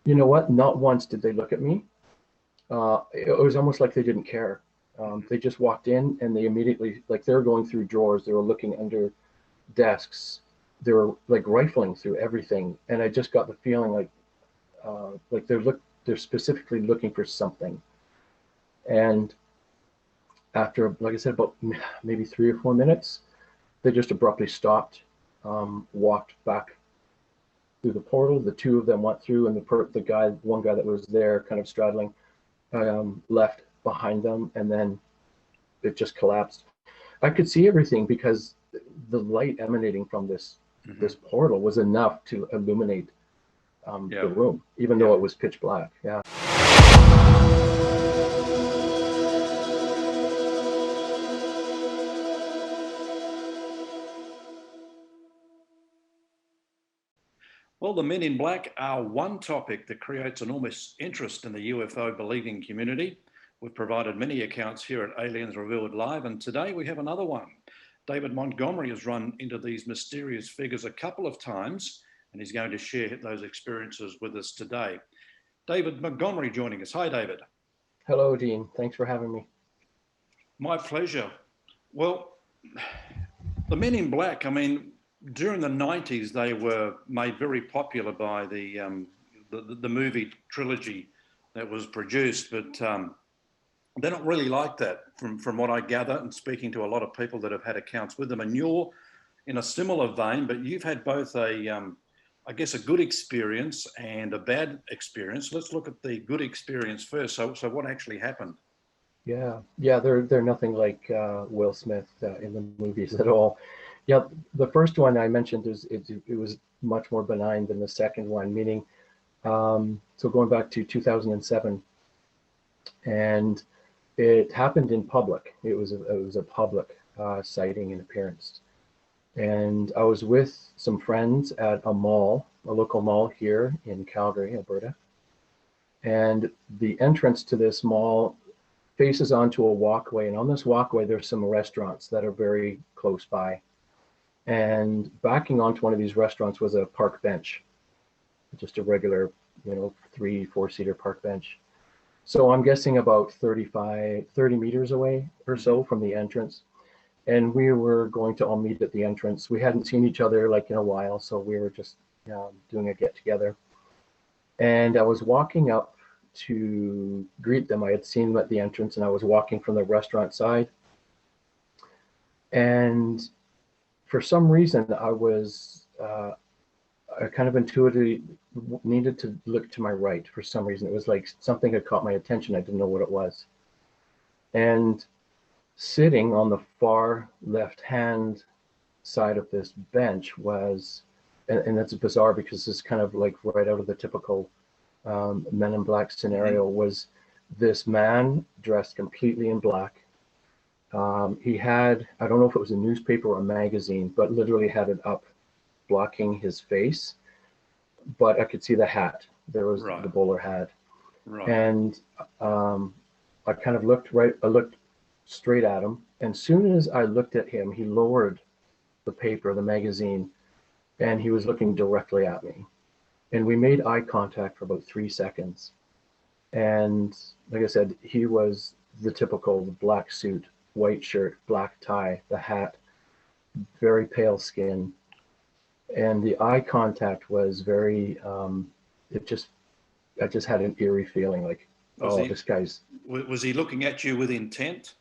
You know what? Not once did they look at me. It was almost like they didn't care. They just walked in and they immediately, like they were going through drawers, they were looking under desks, they were like rifling through everything, and I just got the feeling like they're specifically looking for something. And after, like I said, about maybe 3 or 4 minutes, they just abruptly stopped, walked back through the portal. The two of them went through, and one guy that was there, kind of straddling, left behind them, and then it just collapsed. I could see everything because the light emanating from this portal was enough to illuminate the room, even though it was pitch black. Yeah. Well, the Men in Black are one topic that creates enormous interest in the UFO believing community. We've provided many accounts here at Aliens Revealed Live, and today we have another one. David Montgomery has run into these mysterious figures a couple of times, and he's going to share those experiences with us today. David Montgomery joining us. Hi, David. Hello, Dean. Thanks for having me. My pleasure. Well, the Men in Black, I mean, during the 90s, they were made very popular by the movie trilogy that was produced, but they're not really like that from what I gather and speaking to a lot of people that have had accounts with them. And you're in a similar vein, but you've had both I guess a good experience and a bad experience. Let's look at the good experience first. So what actually happened? Yeah, they're nothing like Will Smith in the movies at all. Yeah, the first one I mentioned it was much more benign than the second one, meaning so going back to 2007, and it happened in public. It was a public sighting and appearance, and I was with some friends at a mall, a local mall here in Calgary, Alberta, and the entrance to this mall faces onto a walkway, and on this walkway there's some restaurants that are very close by. And backing onto one of these restaurants was a park bench, just a regular, 3-4 seater park bench. So I'm guessing about 30 meters away or so from the entrance. And we were going to all meet at the entrance. We hadn't seen each other like in a while, so we were just doing a get together. And I was walking up to greet them. I had seen them at the entrance, and I was walking from the restaurant side. And for some reason, I kind of intuitively needed to look to my right for some reason. It was like something had caught my attention. I didn't know what it was. And sitting on the far left-hand side of this bench was, and that's bizarre because it's kind of like right out of the typical Men in Black scenario, was this man dressed completely in black. He had, I don't know if it was a newspaper or a magazine, but literally had it up blocking his face, but I could see the hat. There was the bowler hat. Right. And I kind of I looked straight at him, and soon as I looked at him, he lowered the paper, the magazine, and he was looking directly at me. And we made eye contact for about 3 seconds. And like I said, he was the typical black suit, white shirt, black tie, the hat, very pale skin. And the eye contact was very, I just had an eerie feeling like, this guy's. Was he looking at you with intent?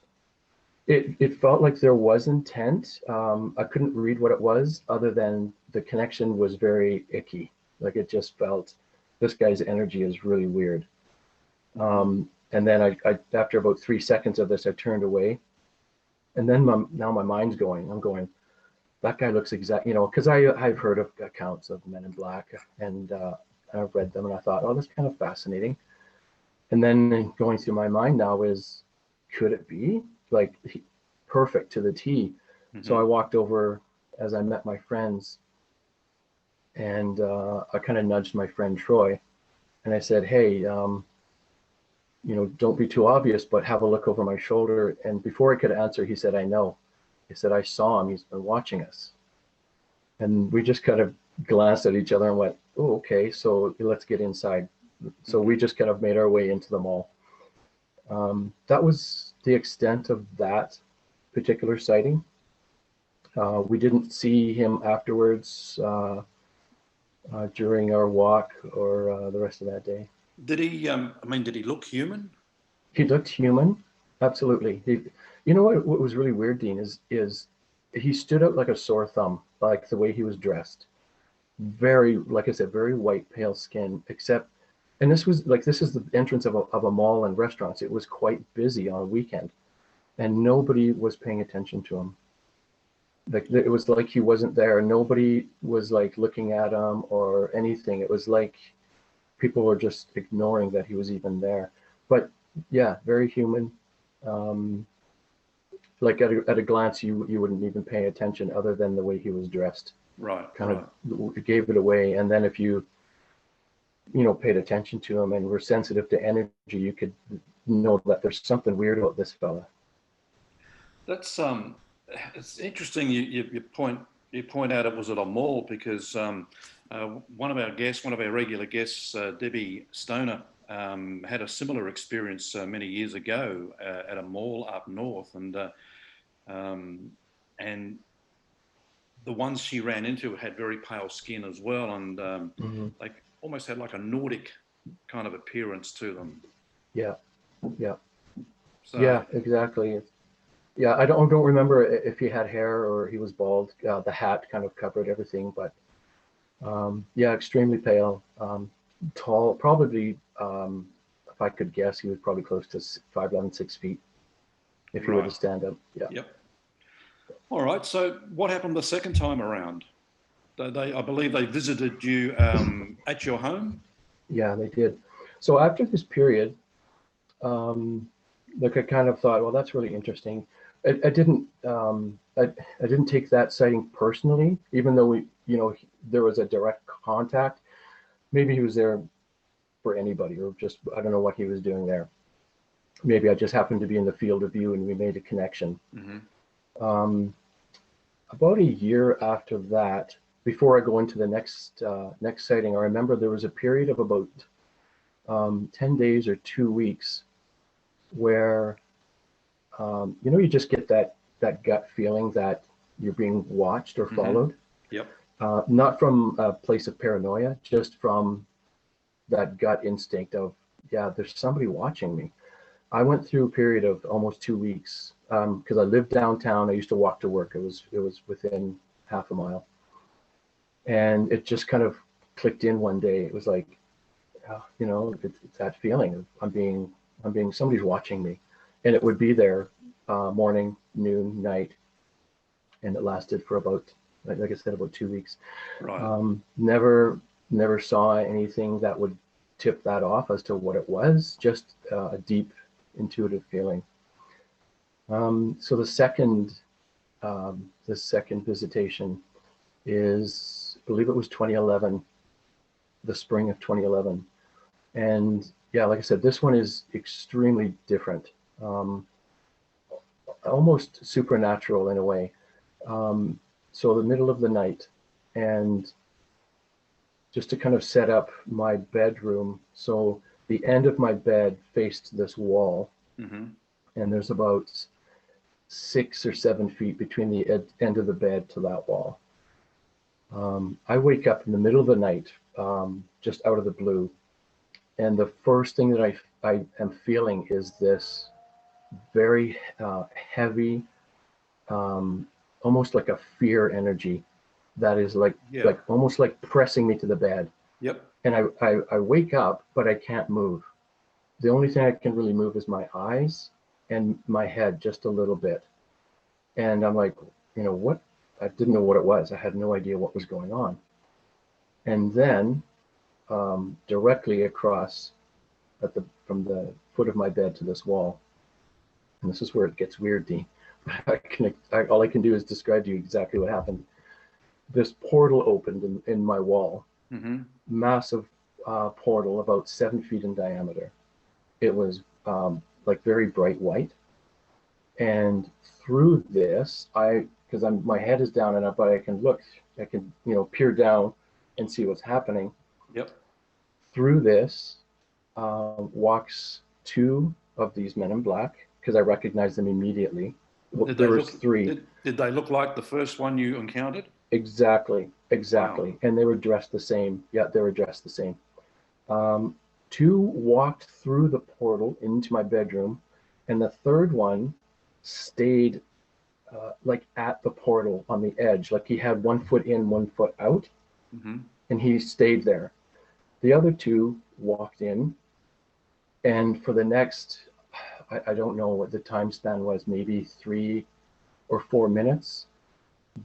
It felt like there was intent. I couldn't read what it was other than the connection was very icky. Like it just felt, this guy's energy is really weird. And then I after about 3 seconds of this, I turned away. And then now my mind's going, I'm going, that guy looks because I've heard of accounts of Men in Black, and I've read them, and I thought, that's kind of fascinating. And then going through my mind now is, could it be like perfect to the T? So I walked over as I met my friends, and I kind of nudged my friend Troy, and I said, hey, don't be too obvious, but have a look over my shoulder. And before I could answer, he said, I know. He said, I saw him. He's been watching us. And we just kind of glanced at each other and went, oh, okay, so let's get inside. So we just kind of made our way into the mall. That was the extent of that particular sighting. We didn't see him afterwards during our walk or the rest of that day. Did he? I mean, did he look human? He looked human, absolutely. You know what was really weird, Dean, is he stood out like a sore thumb, like the way he was dressed. Very, like I said, very white, pale skin, except, and this is the entrance of a mall and restaurants. It was quite busy on a weekend, and nobody was paying attention to him. Like it was like he wasn't there. Nobody was like looking at him or anything. It was like people were just ignoring that he was even there. But yeah, very human. Like at a glance, you wouldn't even pay attention other than the way he was dressed. Right. Kind of gave it away. And then if you paid attention to him and were sensitive to energy, you could know that there's something weird about this fella. That's it's interesting. You point out it was at a mall because one of our regular guests, Debbie Stoner, had a similar experience many years ago at a mall up north, and the ones she ran into had very pale skin as well, and like almost had like a Nordic kind of appearance to them. Yeah, yeah, so, yeah, exactly. Yeah, I don't remember if he had hair or he was bald. The hat kind of covered everything, but yeah, extremely pale, tall. Probably, if I could guess, he was probably close to 5'11", 6 feet, if he were to stand up. Yeah. Yep. All right. So, what happened the second time around? I believe they visited you at your home. Yeah, they did. So after this period, like I kind of thought, well, that's really interesting. I didn't take that sighting personally, even though there was a direct contact. Maybe he was there for anybody, or just I don't know what he was doing there. Maybe I just happened to be in the field of view and we made a connection. About a year after that, before I go into the next sighting, I remember there was a period of about 10 days or 2 weeks where you just get that gut feeling that you're being watched or followed. Yep. Not from a place of paranoia, just from that gut instinct of, yeah, there's somebody watching me. I went through a period of almost 2 weeks because I lived downtown. I used to walk to work. It was within half a mile, and it just kind of clicked in one day. It was like, it's that feeling of I'm being somebody's watching me, and it would be there morning, noon, night, and it lasted for about, like I said, about 2 weeks. Right. Never saw anything that would tip that off as to what it was. Just a deep intuitive feeling. So the second visitation is, I believe it was 2011, the spring of 2011. And yeah, like I said, this one is extremely different, almost supernatural in a way. So the middle of the night, and just to kind of set up my bedroom. So the end of my bed faced this wall, and there's about 6 or 7 feet between the end of the bed to that wall. I wake up in the middle of the night, just out of the blue, and the first thing that I am feeling is this very heavy, almost like a fear energy that is like almost like pressing me to the bed. Yep. And I wake up, but I can't move. The only thing I can really move is my eyes and my head just a little bit. And I'm like, what? I didn't know what it was. I had no idea what was going on. And then directly across from the foot of my bed to this wall, and this is where it gets weird, Dean. All I can do is describe to you exactly what happened. This portal opened in my wall, massive portal, about 7 feet in diameter. It was like very bright white, and through this, because my head is down but I can look, I can peer down and see what's happening. Yep. Through this, walks two of these men in black, because I recognized them immediately. Well, Did there they was look? three. Did they look like the first one you encountered? Exactly, Wow. exactly. And they were dressed the same. Yeah, they were dressed the same. Um, Two walked through the portal into my bedroom, and the third one stayed like at the portal on the edge. Like he had 1 foot in, 1 foot out, Hmm. and he stayed there. The other two walked in, and for the next, I don't know what the time span was, maybe 3 or 4 minutes,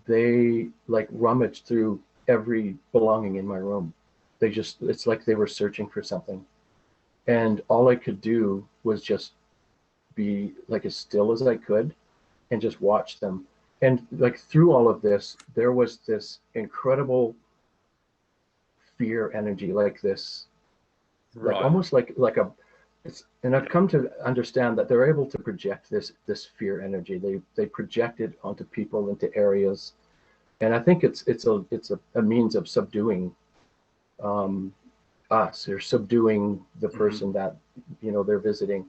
they like rummaged through every belonging in my room. It's like they were searching for something. And all I could do was just be like as still as I could and just watch them. And like through all of this, there was this incredible fear energy, like this, like Right. almost like a it's, and I've Yeah. come to understand that they're able to project this fear energy. They project it onto people, into areas, and I think it's a means of subduing um, us, or subduing the Hmm. person that they're visiting,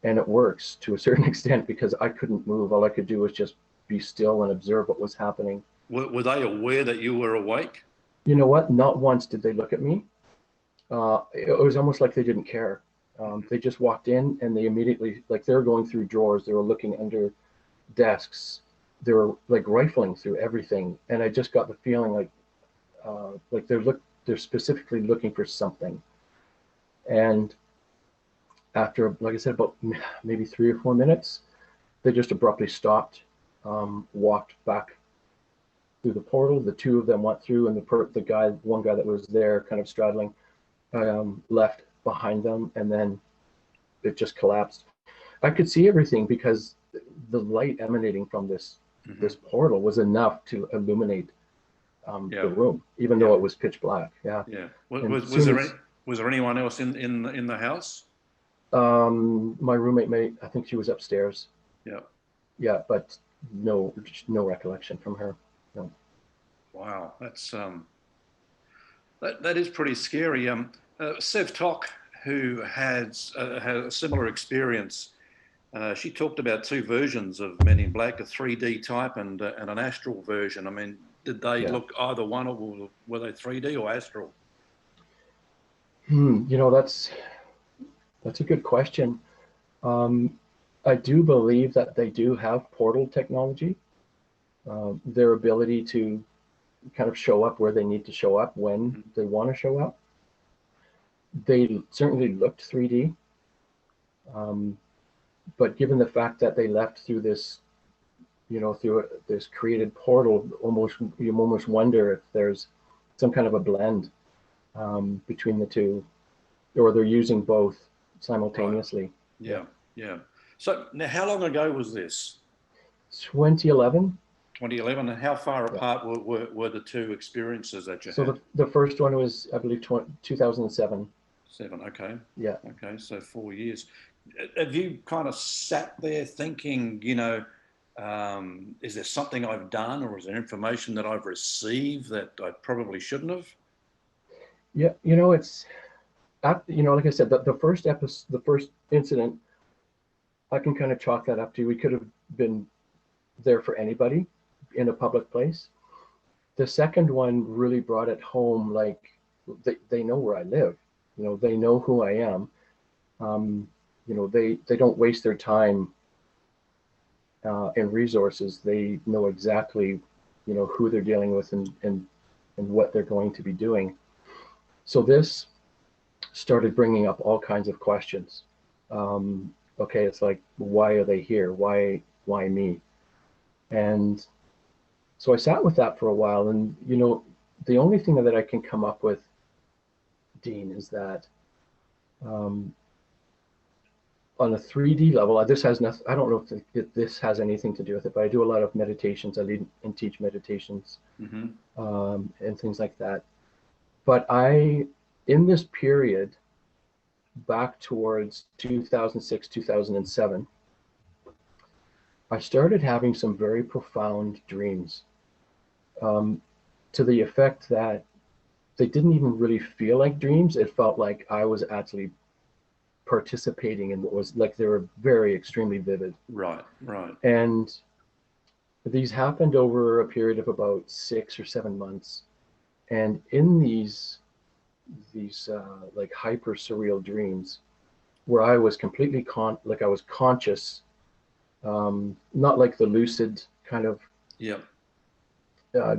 and it works to a certain extent because I couldn't move. All I could do was just be still and observe what was happening. Were they aware that you were awake? You know what? Not once did they look at me. It was almost like they didn't care. They just walked in and they immediately, like they were going through drawers, they were looking under desks, they were like rifling through everything, and I just got the feeling like they're specifically looking for something. And after, like I said, about maybe 3 or 4 minutes, they just abruptly stopped, walked back through the portal. The two of them went through, and one guy that was there, kind of straddling, left behind them, and then it just collapsed. I could see everything because the light emanating from this Hmm. portal was enough to illuminate the Yeah. room, even Yeah. though it was pitch black. Yeah, Yeah. and as Was soon there any, as was there anyone else in the house? my roommate, I think she was upstairs. Yeah. Yeah, but no recollection from her. No. Wow. That is pretty scary. Sev Tok, who had a similar experience, she talked about two versions of Men in Black: a 3D type and an astral version. I mean, did they Yeah. look either one, or were they 3D or astral? That's a good question. Um, I do believe that they do have portal technology. Their ability to kind of show up where they need to show up when Mhm. they want to show up. They certainly looked 3D, um, but given the fact that they left through this created portal, you almost wonder if there's some kind of a blend between the two, or they're using both Right. simultaneously. Yeah. Yeah. Yeah. So now, how long ago was this? 2011. 2011. And how far Yeah. apart were the two experiences that you So had? the first one was, I believe, 2007. 7. Okay. Yeah. Okay. So 4 years. Have you kind of sat there thinking, is there something I've done, or is there information that I've received that I probably shouldn't have? Yeah. It's like I said, the first episode, the first incident, I can kind of chalk that up to, we could have been there for anybody in a public place. The second one really brought it home, like they know where I live. They know who I am. Um, they don't waste their time and resources. They know exactly, who they're dealing with, and what they're going to be doing. So this started bringing up all kinds of questions. Okay, it's like, why are they here? Why me? And so I sat with that for a while, and the only thing that I can come up with, Dean, is that um, on a 3D level, this has nothing. I don't know if this has anything to do with it, but I do a lot of meditations. I lead and teach meditations Hmm. and things like that. But in this period, back towards 2006, 2007, I started having some very profound dreams, um, to the effect that they didn't even really feel like dreams. It felt like I was actually participating in what was like, they were very extremely vivid. Right, right. And these happened over a period of about 6 or 7 months. And in these like hyper surreal dreams, where I was completely like I was conscious, not like the lucid kind of Yep.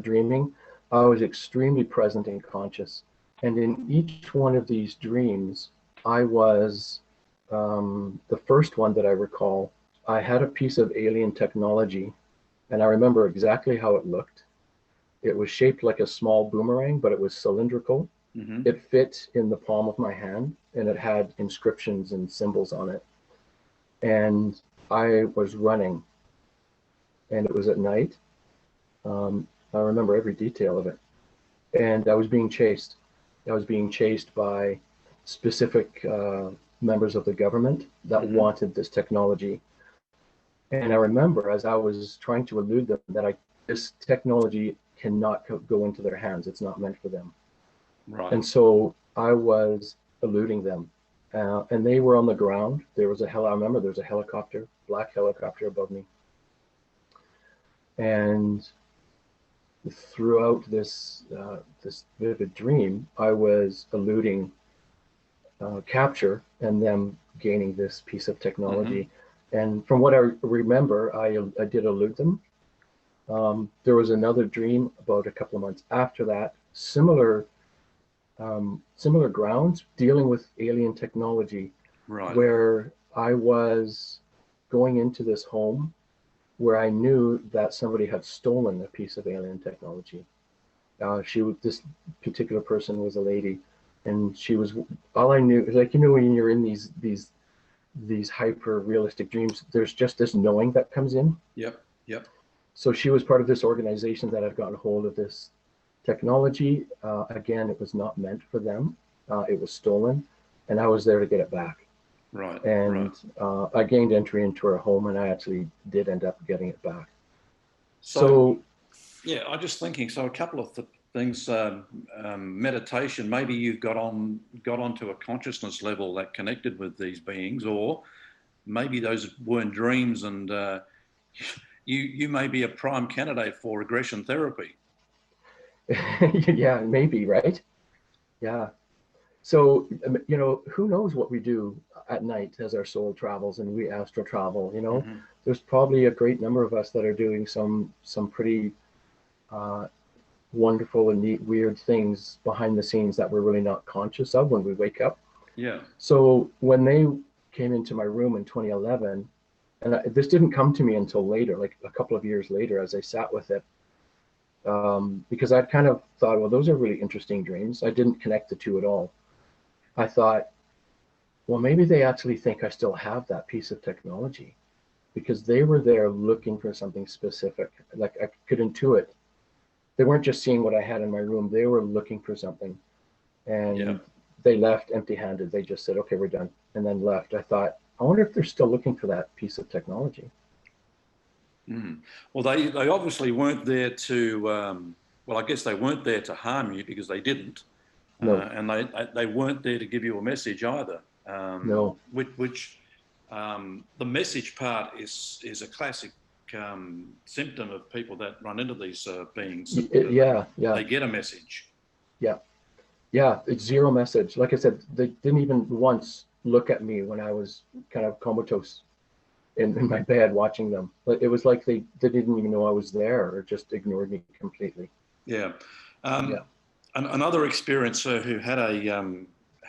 dreaming. I was extremely present and conscious. And in each one of these dreams, I was, the first one that I recall, I had a piece of alien technology, and I remember exactly how it looked. It was shaped like a small boomerang, but it was cylindrical. Mm-hmm. It fit in the palm of my hand, and it had inscriptions and symbols on it. And I was running, and it was at night. I remember every detail of it. And I was being chased. I was being chased by specific members of the government that Mm-hmm. wanted this technology. And I remember, as I was trying to elude them, that this technology cannot go into their hands. It's not meant for them. Right. And so I was eluding them. And they were on the ground. There was I remember there was a helicopter, black helicopter above me. And throughout this vivid dream, I was eluding capture and them gaining this piece of technology. Mm-hmm. And from what I remember, I did elude them. There was another dream about a couple of months after that, similar grounds, dealing with alien technology, right, where I was going into this home where I knew that somebody had stolen a piece of alien technology. This particular person was a lady, and she was, all I knew, like, when you're in these hyper realistic dreams, there's just this knowing that comes in. Yep. So she was part of this organization that had gotten hold of this technology. Again, it was not meant for them. It was stolen, and I was there to get it back. Right. And right. I gained entry into her home, and I actually did end up getting it back. So yeah, I'm just thinking. So a couple of things. Meditation. Maybe you've got onto a consciousness level that connected with these beings, or maybe those weren't dreams, and you may be a prime candidate for regression therapy. Yeah, maybe, right? Yeah. So, who knows what we do at night as our soul travels and we astral travel, Mm-hmm. There's probably a great number of us that are doing some pretty wonderful and neat, weird things behind the scenes that we're really not conscious of when we wake up. Yeah. So when they came into my room in 2011, and this didn't come to me until later, like a couple of years later, as I sat with it, because I'd kind of thought, well, those are really interesting dreams. I didn't connect the two at all. I thought, well, maybe they actually think I still have that piece of technology, because they were there looking for something specific. Like, I could intuit. They weren't just seeing what I had in my room. They were looking for something. And they left empty-handed. They just said, okay, we're done, and then left. I thought, I wonder if they're still looking for that piece of technology. Mm. Well, they obviously weren't there to, well, I guess they weren't there to harm you, because they didn't. No. And they weren't there to give you a message either. No. Which the message part is a classic symptom of people that run into these beings. Yeah. They get a message. Yeah, it's zero message. Like I said, they didn't even once look at me when I was kind of comatose in my bed watching them. But it was like they didn't even know I was there, or just ignored me completely. Yeah. Another experiencer who had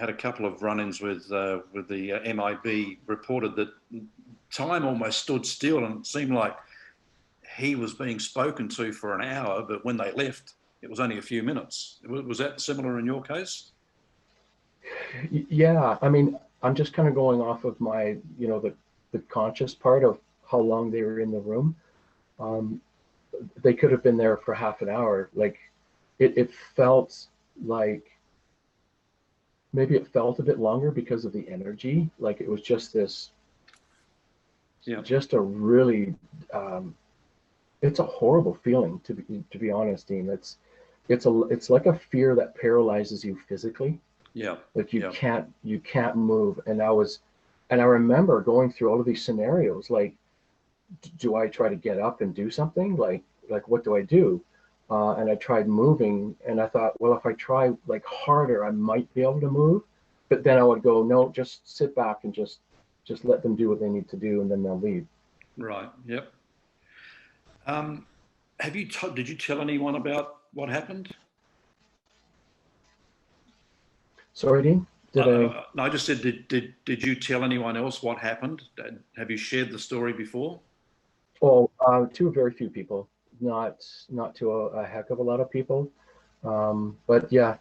a couple of run-ins with the MIB reported that time almost stood still, and it seemed like he was being spoken to for an hour, but when they left, it was only a few minutes. Was that similar in your case? Yeah, I mean, I'm just kind of going off of my, the conscious part of how long they were in the room. They could have been there for half an hour. Like, it felt like, maybe it felt a bit longer because of the energy. Like, it was just this, just a really, it's a horrible feeling, to be honest, Dean. It's like a fear that paralyzes you physically. Yeah. Like Yeah. you can't move. And I remember going through all of these scenarios, like, do I try to get up and do something? Like what do I do? And I tried moving, and I thought, well, if I try like harder, I might be able to move. But then I would go, no, just sit back and just let them do what they need to do, and then they'll leave. Right. Yep. Um, did you tell anyone about what happened? Sorry, Dean, did I? No, I just said, did you tell anyone else what happened? Have you shared the story before? Oh, to very few people, not to a heck of a lot of people. But yeah,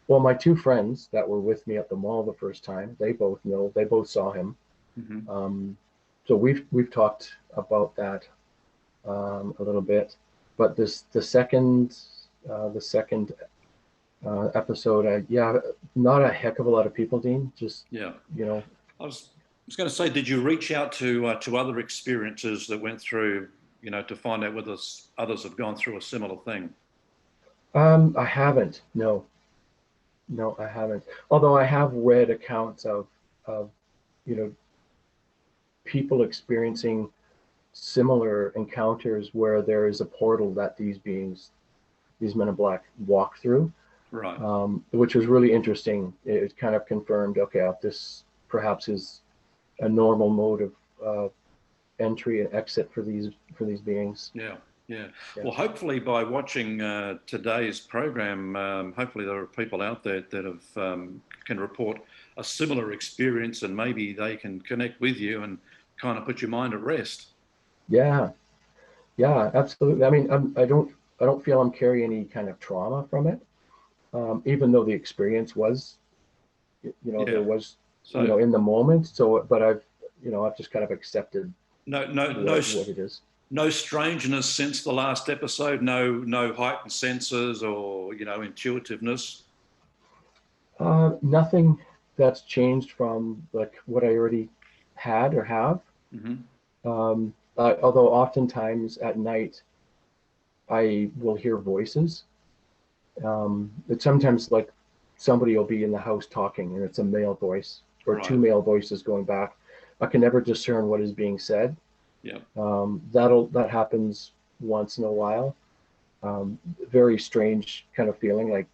well, my two friends that were with me at the mall the first time, they both know, they both saw him. Hmm. Um, so we've talked about that a little bit. But the second episode, yeah, not a heck of a lot of people, Dean. Just Yeah. you know, I was going to say, did you reach out to other experiences that went through, to find out whether others have gone through a similar thing? I haven't. No, no, I haven't. Although I have read accounts of you know people experiencing similar encounters where there is a portal that these men in black, walk through, Right. which was really interesting. It kind of confirmed, okay, this perhaps is a normal mode of entry and exit for these beings. Yeah. Yeah. Yeah, Well, hopefully by watching today's program, hopefully there are people out there that can report a similar experience, and maybe they can connect with you and kind of put your mind at rest. yeah, yeah, absolutely. I mean, I don't feel I'm carrying any kind of trauma from it, even though the experience was, there Yeah. was, So in the moment. So, but I've just kind of accepted no, no, no, what it is. no strangeness since the last episode. No heightened senses or intuitiveness. Nothing that's changed from like what I already had or have. Hmm. Although oftentimes at night I will hear voices. It's sometimes like somebody will be in the house talking and it's a male voice or two Right. male voices going back. I can never discern what is being said. Yeah. That happens once in a while. Very strange kind of feeling, like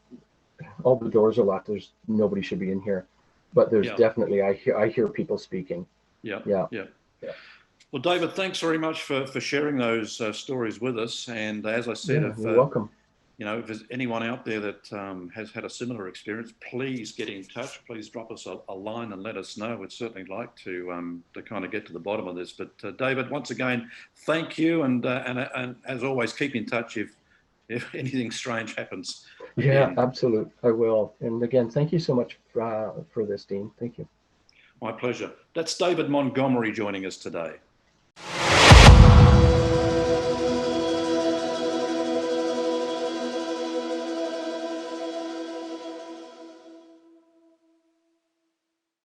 all the doors are locked. There's nobody should be in here, but there's Yeah. definitely I hear people speaking. Yeah. Yeah, Yeah. yeah, Well, David, thanks very much for sharing those stories with us. And as I said, yeah. You're welcome. if there's anyone out there that has had a similar experience, please get in touch. Please drop us a line and let us know. We'd certainly like to kind of get to the bottom of this. But David, once again, thank you, and as always, keep in touch if anything strange happens Yeah, again. absolute. I will. And again, thank you so much for this, Dean. Thank you. My pleasure. That's David Montgomery joining us today.